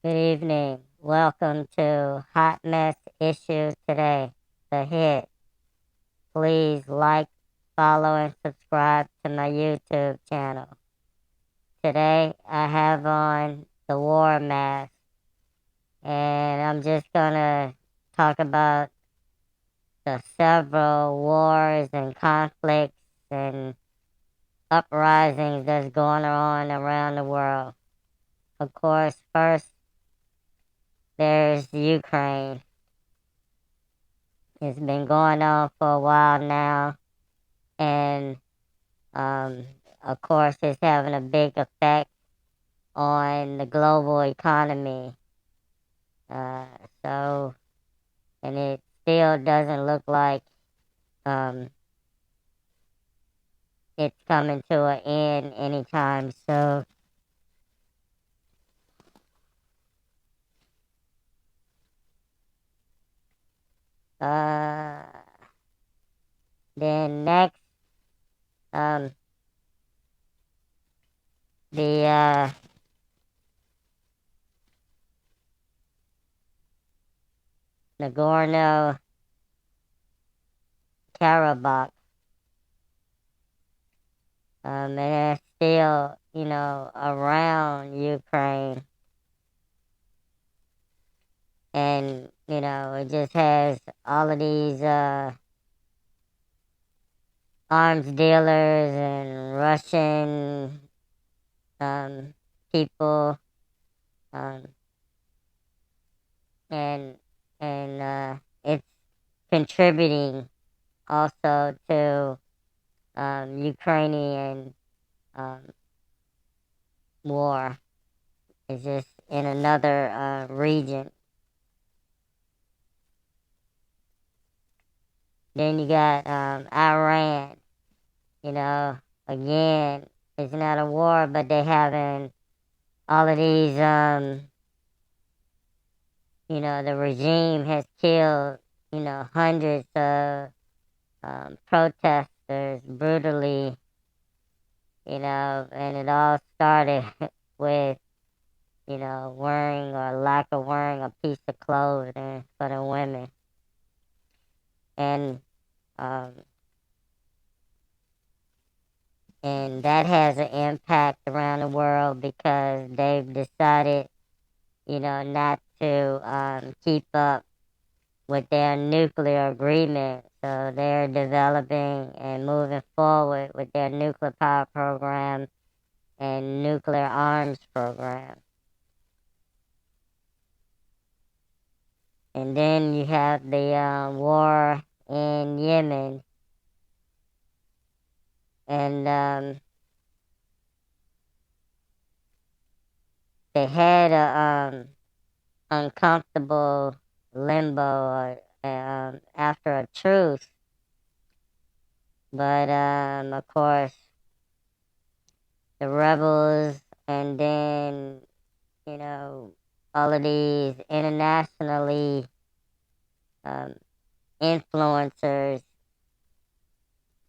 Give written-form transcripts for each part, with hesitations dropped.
Good evening. Welcome to Hot Mess Issues Today, the hit. Please like, follow, and subscribe to my YouTube channel. Today, I have on the war mask, and I'm just gonna talk about the several wars and conflicts and uprisings that's going on around the world. Of course, first, there's Ukraine. It's been going on for a while now, and of course, it's having a big effect on the global economy. Uh, so, and it still doesn't look like um, it's coming to an end anytime soon. Uh, then next, um, the Nagorno Karabakh, and it's still, around Ukraine. And, it just has all of these arms dealers and Russian people, um, and it's contributing also to Ukrainian um, war. It's just in another region. Then you got Iran. Again, it's not a war, but they having all of these the regime has killed, hundreds of protesters brutally, and it all started with, wearing or lack of wearing a piece of clothing for the women. And, um, and that has an impact around the world because they've decided, not to keep up with their nuclear agreement. So they're developing and moving forward with their nuclear power program and nuclear arms program. And then you have the war in Yemen. And they had a uncomfortable limbo after a truce. But of course, the rebels and then, all of these internationally um, influencers,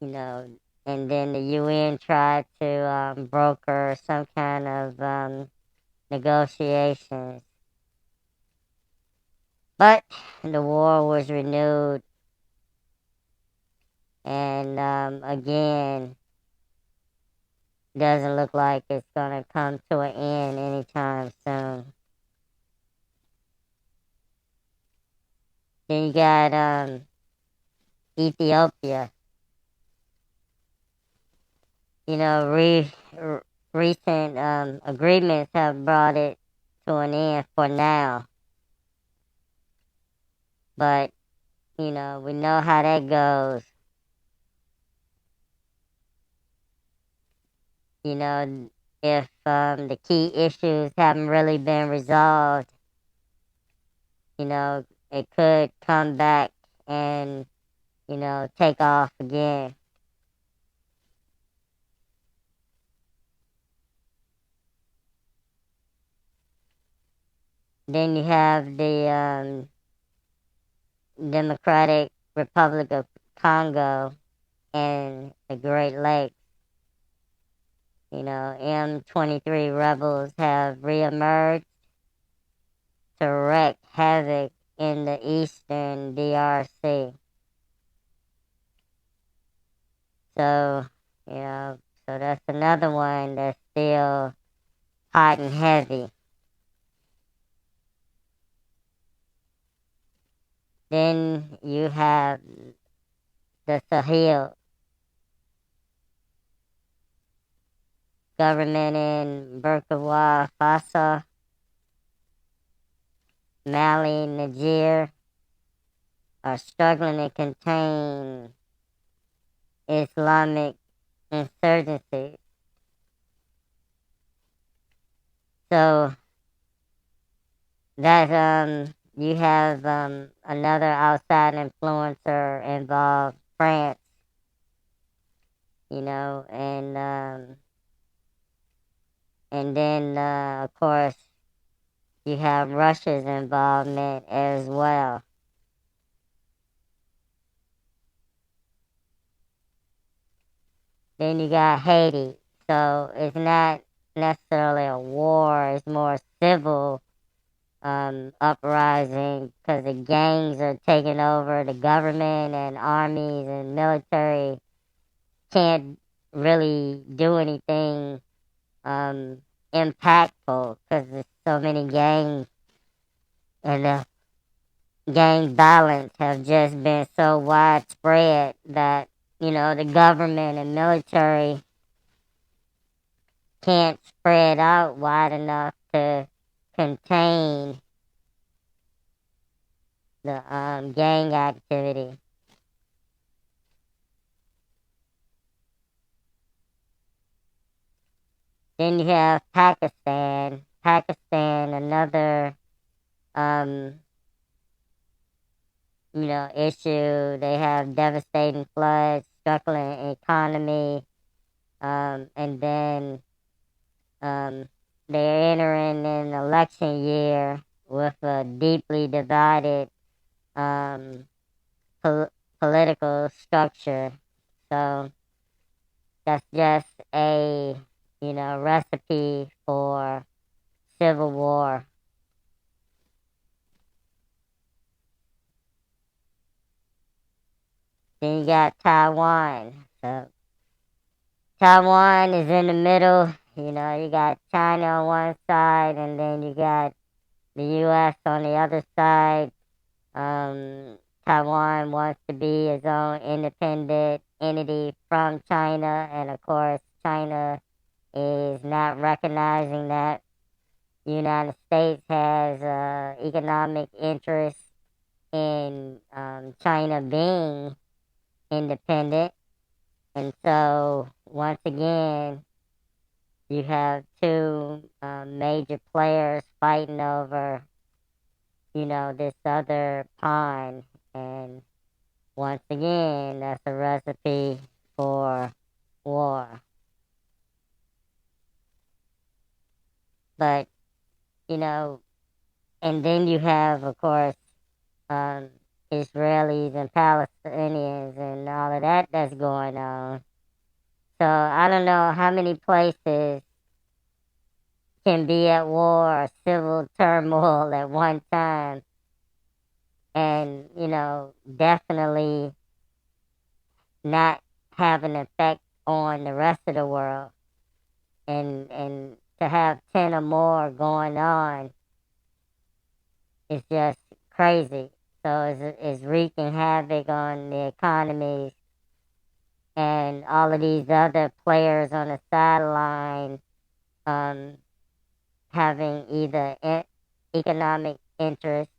and then the UN tried to broker some kind of negotiations. But the war was renewed, and again, doesn't look like it's going to come to an end anytime soon. Then you got Ethiopia. Recent agreements have brought it to an end for now. But, we know how that goes. If the key issues haven't really been resolved, it could come back and, take off again. Then you have the Democratic Republic of Congo and the Great Lakes. M23 rebels have reemerged, to wreak havoc in the eastern DRC. So, you know, so that's another one that's still hot and heavy. Then you have the Sahel government in Burkina Faso, Mali, Niger are struggling to contain Islamic insurgencies. So that you have another outside influencer involved, France, you know, and then of course you have Russia's involvement as well. Then you got Haiti. So it's not necessarily a war, it's more civil uprising because the gangs are taking over the government and armies and military can't really do anything impactful because there's so many gangs and the gang violence have just been so widespread that, you know, the government and military can't spread out wide enough to contain the gang activity. Then you have Pakistan. Pakistan, another um, issue. They have devastating floods, struggling economy, and then um, they're entering an election year with a deeply divided um, political structure. So that's just a recipe for civil war. Then you got Taiwan. So Taiwan is in the middle. You know, you got China on one side, and then you got the U.S. on the other side. Um, Taiwan wants to be its own independent entity from China, and of course, China is not recognizing that the United States has economic interest in China being independent. And so, once again, you have two major players fighting over, this other pond. And once again, that's a recipe for war. But, you know, and then you have, of course, um, Israelis and Palestinians and all of that that's going on. So I don't know how many places can be at war or civil turmoil at one time and, definitely not have an effect on the rest of the world. And to have 10 or more going on is just crazy. So it's wreaking havoc on the economies and all of these other players on the sideline um, having either economic interest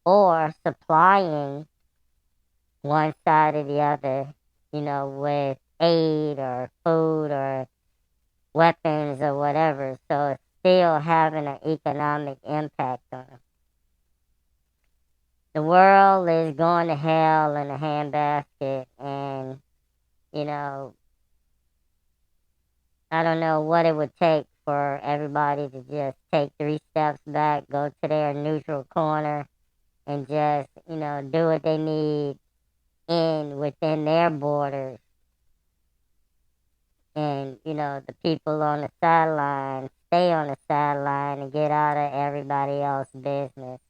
or supplying one side or the other, with aid or food or weapons or whatever. So it's still having an economic impact on them. The world is going to hell in a handbasket, and you know, I don't know what it would take for everybody to just take 3 steps back, go to their neutral corner, and just, do what they need within their borders. And, the people on the sideline stay on the sideline and get out of everybody else's business.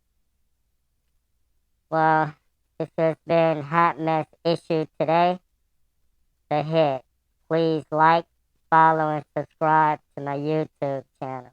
Well, this has been Hot Mess Issue Today, the hit. Please like, follow, and subscribe to my YouTube channel.